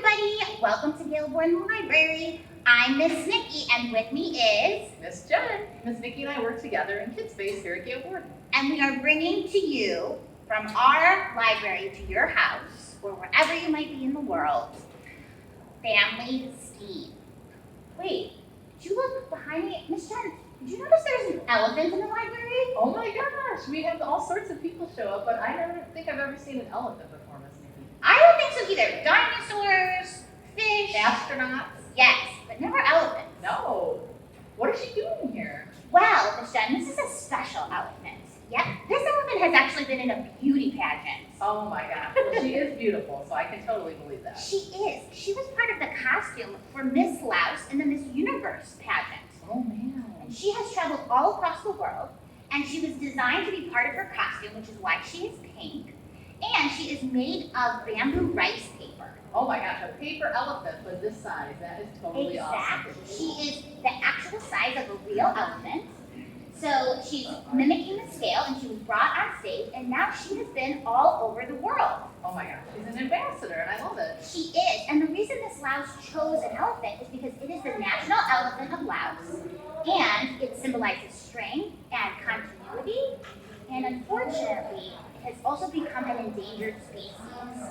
everybody, welcome to Gailborn Library. I'm Miss Niki, and with me is Miss Jen. Miss Niki and I work together in Toothpaste here at Gailborn. And we are bringing to you from our library to your house, or wherever you might be in the world, Family Steam. Wait, did you look behind me? Miss Jen, did you notice there's an elephant in the library? Oh my gosh, we have all sorts of people show up, but I don't think I've ever seen an elephant before, Miss Niki. I don't think so either. Dinosaurs, fish, Astronauts? yes, but never elephants. No. What is she doing here? Well, Miss Jen, this is a special elephant. Yep, this elephant has actually been in a beauty pageant. Oh my gosh, well, she is beautiful, so I can totally believe that. She is. She was part of the costume for Miss Laos in the Miss Universe pageant. Oh man. And she has traveled all across the world, and she was designed to be part of her costume, which is why she is pink. And she is made of bamboo rice paper. Oh my gosh, a paper elephant, but this size, that is totally Exactly. awesome. She is the actual size of a real elephant. So she's mimicking the scale, and she was brought on stage, and now she has been all over the world. Oh my gosh, she's an ambassador, and I love it. She is, and the reason Miss Laos chose an elephant is because it is the national elephant of Laos, and it symbolizes strength and continuity, and unfortunately, it has also become an endangered species.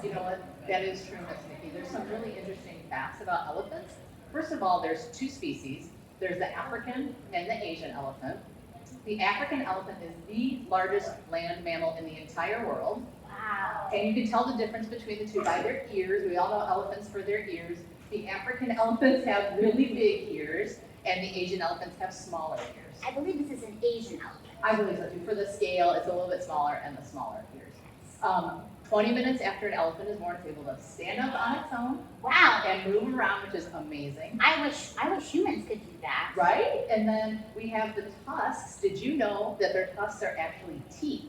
You know what? That is true, Miss Niki. There's some really interesting facts about elephants. First of all, there's two species. There's the African and the Asian elephant. The African elephant is the largest land mammal in the entire world. Wow. And you can tell the difference between the two by their ears. We all know elephants for their ears. The African elephants have really big ears, and the Asian elephants have smaller ears. I believe this is an Asian elephant. I believe so too. For the scale, it's a little bit smaller and the smaller ears. 20 minutes after an elephant is born, it's able to stand up on its own. Wow. And move around, which is amazing. I wish humans could do that. Right? And then we have the tusks. Did you know that their tusks are actually teeth?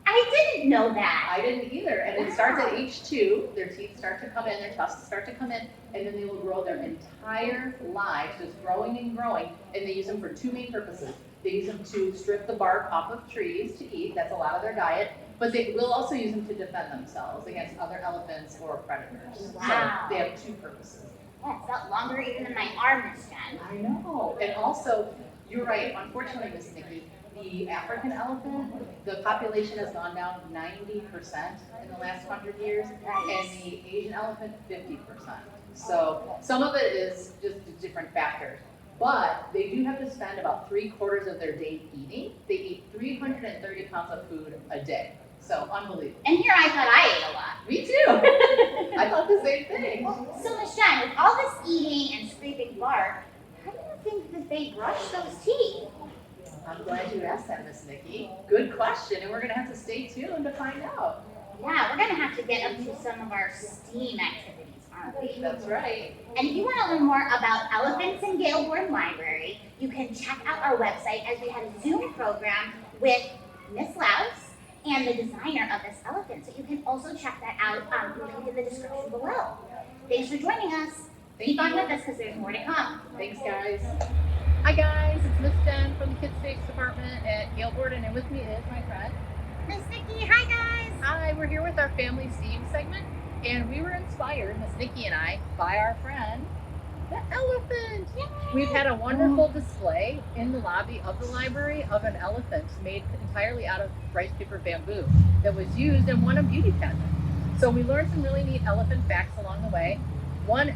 I didn't know that. I didn't either. And it starts at age 2. Their teeth start to come in, their tusks start to come in, and then they will grow their entire lives, just growing and growing. And they use them for 2 main purposes. They use them to strip the bark off of trees to eat. That's a lot of their diet. But they will also use them to defend themselves against other elephants or predators. Wow. So they have 2 purposes. Yeah, it felt longer even than my arm, Miss Jen. I know. And also, you're right, unfortunately, Miss Niki, the African elephant, the population has gone down 90% in the last 100 years, and the Asian elephant, 50%. So some of it is just different factors. But they do have to spend about 3/4 of their day eating. They eat 330 pounds of food a day. So unbelievable. And here I thought I ate a lot. Me too. I thought the same thing. Well, so Miss Jen, with all this eating and scraping bark, how do you think that they brush those teeth? I'm glad you asked that, Miss Niki. Good question, and we're gonna have to stay tuned to find out. Yeah, we're gonna have to get into some of our STEAM activities, aren't we? That's right. And if you want to learn more about elephants in Gailborn Library, you can check out our website as we had a Zoom program with Miss Laos and the designer of this elephant. So you can also check that out, link in the description below. Thanks for joining us. Keep on with us because there's more to come. Thanks, guys. Hi, guys. It's Miss Jen from the Kids Space Department at Gailborn, and with me is my friend. Miss Niki, hi guys. Hi, we're here with our Family STEAM segment, and we were inspired, Miss Niki and I, by our friend, the elephant. Yay. We've had a wonderful display in the lobby of the library of an elephant made entirely out of rice paper bamboo that was used and won a beauty pageant. So we learned some really neat elephant facts along the way. One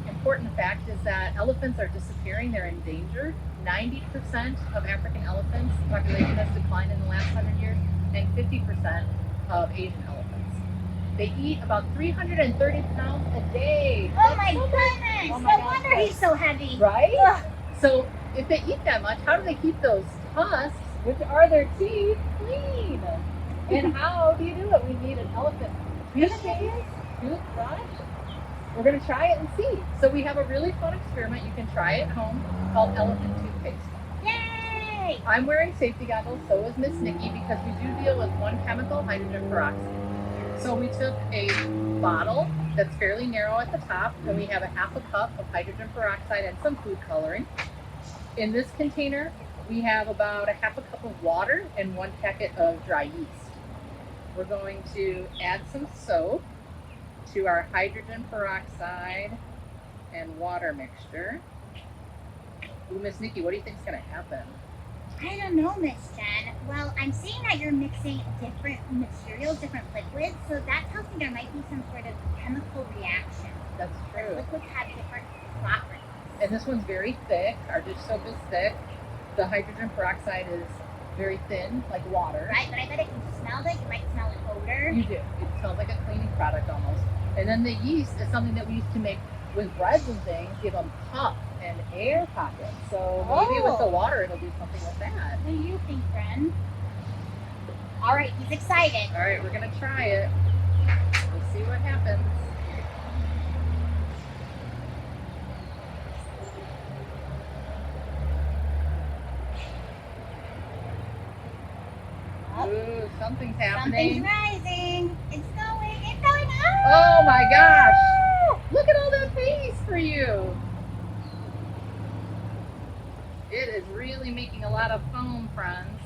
important fact is that elephants are disappearing. They're endangered. 90% of African elephants population has declined in the last 100 years, and 50% of Asian elephants. They eat about 330 pounds a day. Oh my goodness. Oh my No gosh, wonder guys. he's so heavy. Right? Ugh. So if they eat that much, how do they keep those tusks, which are their teeth, clean? And how do you do it? We need an elephant toothpaste, toothbrush. We're going to try it and see. So we have a really fun experiment. You can try it at home called elephant toothpaste. Yay! I'm wearing safety goggles, so is Miss Niki, because we do deal with one chemical, hydrogen peroxide. So we took a bottle that's fairly narrow at the top, and we have a 1/2 cup of hydrogen peroxide and some food coloring. In this container, we have about a 1/2 cup of water and 1 packet of dry yeast. We're going to add some soap to our hydrogen peroxide and water mixture. Ooh, Miss Nikki, what do you think is going to happen? I don't know, Miss Jen. Well, I'm seeing that you're mixing different materials, different liquids, so that tells me there might be some sort of chemical reaction. That's The true. liquids have different properties. And this one's very thick. Our dish soap is thick. The hydrogen peroxide is very thin, like water. Right, but I bet if you smelled it, you might smell an odor. You do. It smells like a cleaning product almost. And then the yeast is something that we used to make with breads and things, give them puff and air pockets. So maybe with the water, it'll do something with that. What do you think, friend? All right, he's excited. All right, we're going to try it. We'll see what happens. Ooh, something's happening. Something's rising. It's going. It's going up. Oh my gosh. Look at all that face for you. It is really making a lot of foam, friends.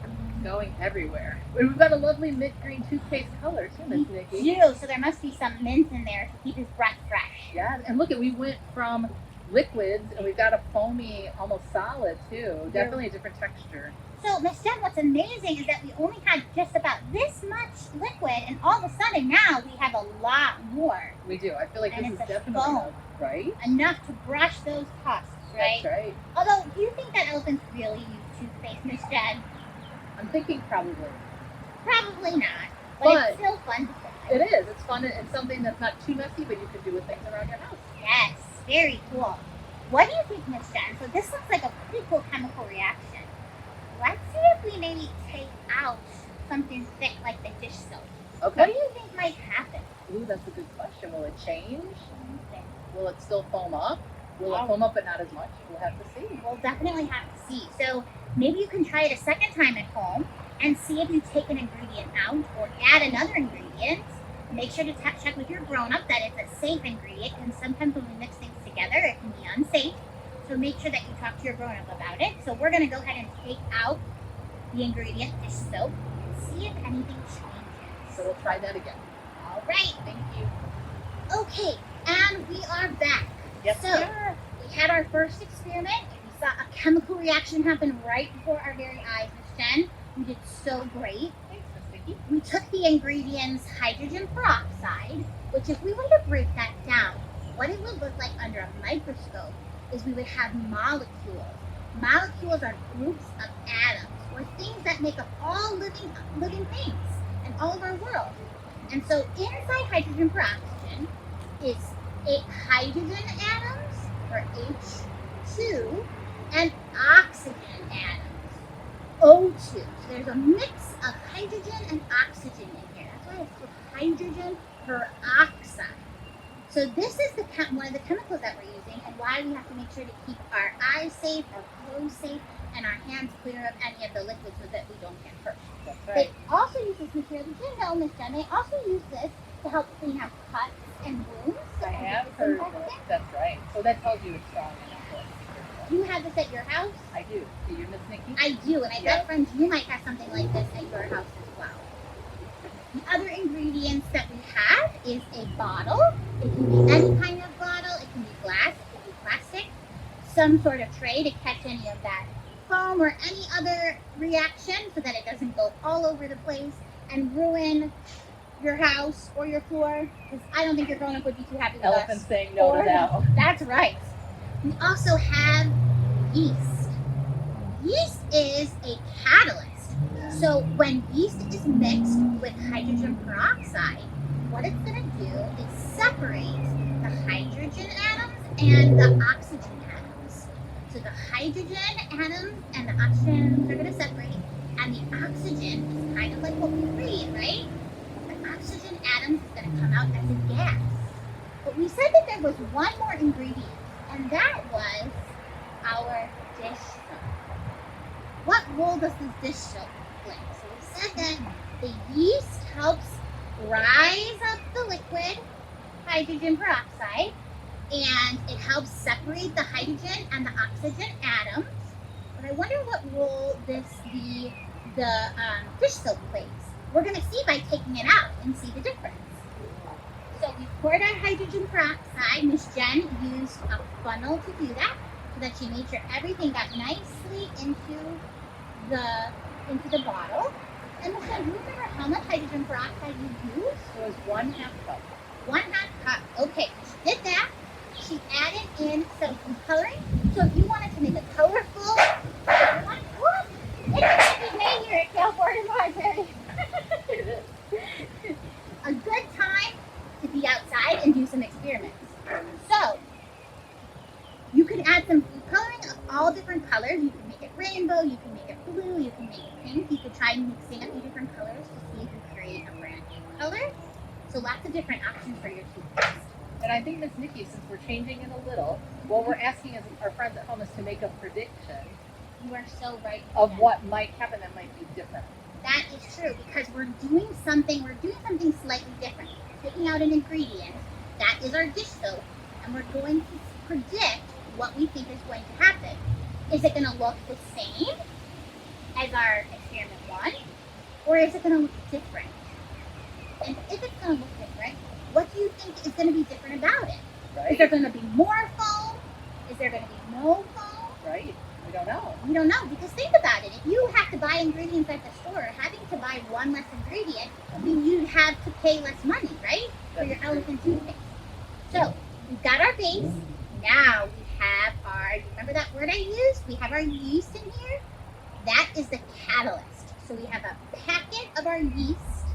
It's going everywhere. We've got a lovely mint green toothpaste color too, Miss Nikki. You, so there must be some mint in there to keep his breath fresh. Yeah, and look, we went from liquids and we've got a foamy, almost solid too. Definitely a different texture. So, Miss Jen, what's amazing is that we only had just about this much liquid, and all of a sudden now we have a lot more. We do. I feel like And this is it's a definitely foam. right. Enough to brush those tusks, right? That's right. Although, do you think that elephants really use toothpaste, Miss Jen? I'm thinking probably. Probably not. But But- it's still fun to play. It is. It's fun. It's something that's not too messy, but you can do with things around your house. Yes, very cool. What do you think, Miss Jen? So this looks like a pretty cool chemical reaction. Let's see if we maybe take out something thick like the dish soap. What do Okay. you think might happen? Ooh, that's a good question. Will it change? What do you think? Will it still foam up? Will it foam up but not as much? We'll have to see. We'll definitely have to see. So maybe you can try it a second time at home and see if you take an ingredient out or add another ingredient. Make sure to check with your grown-up that it's a safe ingredient, and sometimes when we mix things together, it can be unsafe. So make sure that you talk to your grown-up about it. So we're going to go ahead and take out the ingredient dish soap and see if anything changes. So we'll try that again. All right. Thank you. Okay, and we are back. Yes, So- we are. We had our first experiment. We saw a chemical reaction happen right before our very eyes, Miss Jen. You did so great. Thanks, Miss Nikki. We took the ingredients hydrogen peroxide, which if we were to break that down, what it would look like under a microscope is we would have molecules. Molecules are groups of atoms, or things that make up all living things and all of our world. And so inside hydrogen peroxide is 8 hydrogen atoms, or H2, and oxygen atoms, O2. So there's a mix of hydrogen and oxygen in here. That's why it's called hydrogen peroxide. So this is one of the chemicals that we're using, and why we have to make sure to keep our eyes safe, our clothes safe, and our hands clear of any of the liquids so that we don't get hurt. That's They right. also use this material, did you know, Miss Jen, they also use this to help clean out cuts and wounds. I have heard of it. That's right. So that tells you it's strong enough. Do you have this at your house? I do. Do you, Miss Nikki? I do, and I Yep. bet friends you might have something like this at your house as well. The other ingredients that we have is a bottle. It can be any kind of bottle. It can be glass. It can be plastic. Some sort of tray to catch any of that foam or any other reaction so that it doesn't go all over the place and ruin your house or your floor. Because I don't think your grown-up would be too happy with us. Elephant saying no to Or- that one. That's right. We also have yeast. Yeast is a catalyst. So when yeast is mixed with hydrogen peroxide, what it's going to do is separate the hydrogen atoms and the oxygen atoms. So the hydrogen atoms and the oxygen atoms are going to separate, and the oxygen is kind of like what we breathe, right? The oxygen atoms is going to come out as a gas. But we said that there was one more ingredient, and that was our dish soap. What role does this dish soap play? So we said that the yeast helps rise up the liquid hydrogen peroxide, and it helps separate the hydrogen and the oxygen atoms. But I wonder what role the dish soap plays. We're going to see by taking it out and see the difference. poured our hydrogen peroxide. Miss Jen used a funnel to do that so that she made sure everything got nicely into the bottle. And Miss Jen, do you remember how much hydrogen peroxide you used? It was 1/2 cup. 1/2 cup. Okay, she did that. She added in some coloring. So if you wanted to make a colorful, look, it's Niki May here at Gilbert Library. It is. A good time to be outside and do some experiments. So you can add some food coloring of all different colors. You can make it rainbow, you can make it blue, you can make it pink. You could try mixing a few different colors to see if you create a brand new color. So lots of different options for your toothpaste. And I think, Miss Niki, since we're changing it a little, what we're asking is our friends at home is to make a prediction You are so right. of Jen. what might happen that might be different. That is true because we're doing something slightly different. Taking out an ingredient, that is our dish soap, and we're going to predict what we think is going to happen. Is it going to look the same as our experiment 1, or is it going to look different? And if it's going to look different, what do you think is going to be different about it? Is there Right? going to be more foam? Is there going to be no foam? Right? We don't know. We don't know, because think about it. If you have to buy ingredients at the store, having to buy one less ingredient, you have to pay less money, right? For your elephant toothpaste. So we've got our base. Now we have our, remember that word I used? We have our yeast in here. That is the catalyst. So we have a packet of our yeast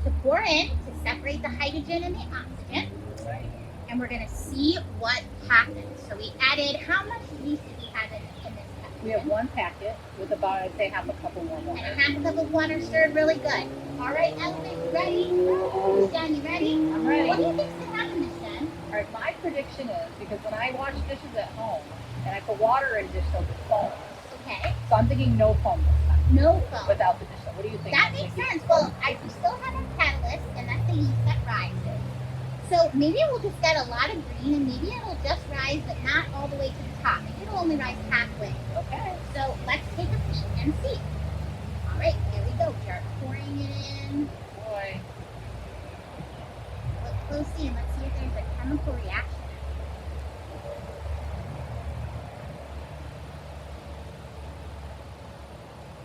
to pour in to separate the hydrogen and the oxygen. Right? And we're going to see what happens. So we added, how much yeast did we have in this packet? We have 1 packet with about, I'd say, 1/2 cup of warm And water. a 1/2 cup of water stirred really good. All right, Elephant, you ready? Miss Jen, you ready? I'm ready. What do you think's going to happen, Miss Jen? All right, my prediction is, because when I wash dishes at home and I put water in dish soap, it foams. Okay, So I'm thinking no foam this time no foam. without the dish soap. What do you think? That Miss makes Niki? sense. Well, we still have our catalyst, and that's the yeast that rises. So maybe we'll just get a lot of green, and maybe it'll just rise, but not all the way to the top. Maybe it'll only rise halfway. Okay. So let's take a peek and see. All right, here we go. We are pouring it in. Boy. Look closely and let's see if there's a chemical reaction.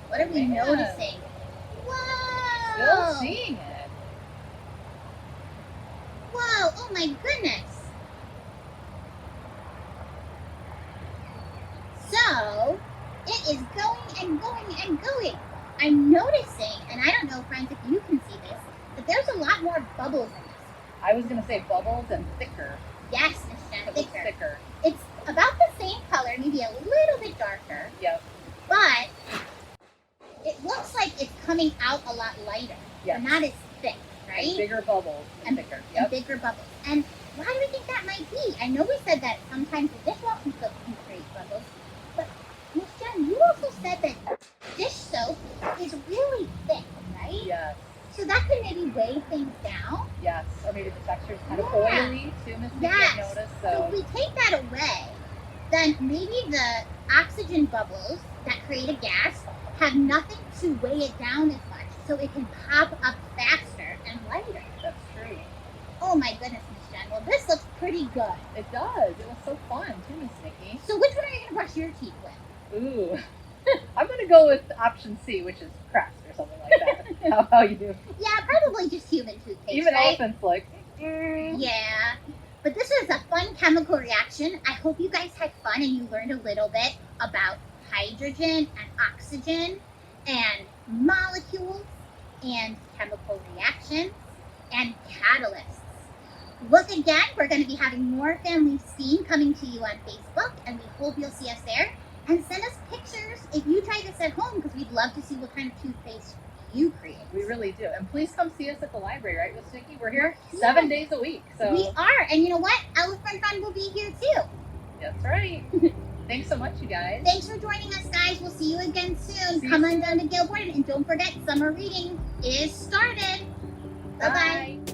What are we Man. noticing? Whoa! Still seeing it. Whoa! Oh my goodness! So it is going and going and going. I'm noticing, and I don't know, friends, if you can see this, but there's a lot more bubbles in this. I was gonna say bubbles and thicker. Yes, Miss Jen, It looks thicker. thicker. It's about the same color, maybe a little bit darker, Yep. but it looks like it's coming out a lot lighter. Yes. And not as thick, And right? bigger bubbles and thicker. And Yep. bigger bubbles. And why do we think that might be? I know we said that sometimes the dishwashing soap can create bubbles, but Miss Jen, you also said that dish soap is really thick, right? Yes. So that could maybe weigh things down. Yes. Or maybe the texture is kind of Yeah. oily too, Miss Niki. Yes. I noticed. So if So we take that away, then maybe the oxygen bubbles that create a gas have nothing to weigh it down as much, so it can pop up faster and lighter. that's true. Oh my goodness, Miss Jen. Well, this looks pretty good. It does. It was so fun too, Miss Niki. So which one are you going to brush your teeth with? Ooh. I'm gonna go with option C, which is crest or something like that. How you do? Yeah, probably just human toothpaste, Even right? elephants like. Yeah. But this is a fun chemical reaction. I hope you guys had fun and you learned a little bit about hydrogen and oxygen and molecules and chemical reactions and catalysts. Look again, we're going to be having more Family Steam coming to you on Facebook, and we hope you'll see us there. And send us pictures if you try this at home, because we'd love to see what kind of toothpaste you create. We really do. And please come see us at the library, right, Miss Niki? We're here 7 days a week. So We are, and you know what? Elephant Fun will be here too. that's right. Thanks so much, you guys. Thanks for joining us, guys. We'll see you again soon. See you Come on down to Gilbert, and don't forget, summer reading is started. Bye-bye. Bye.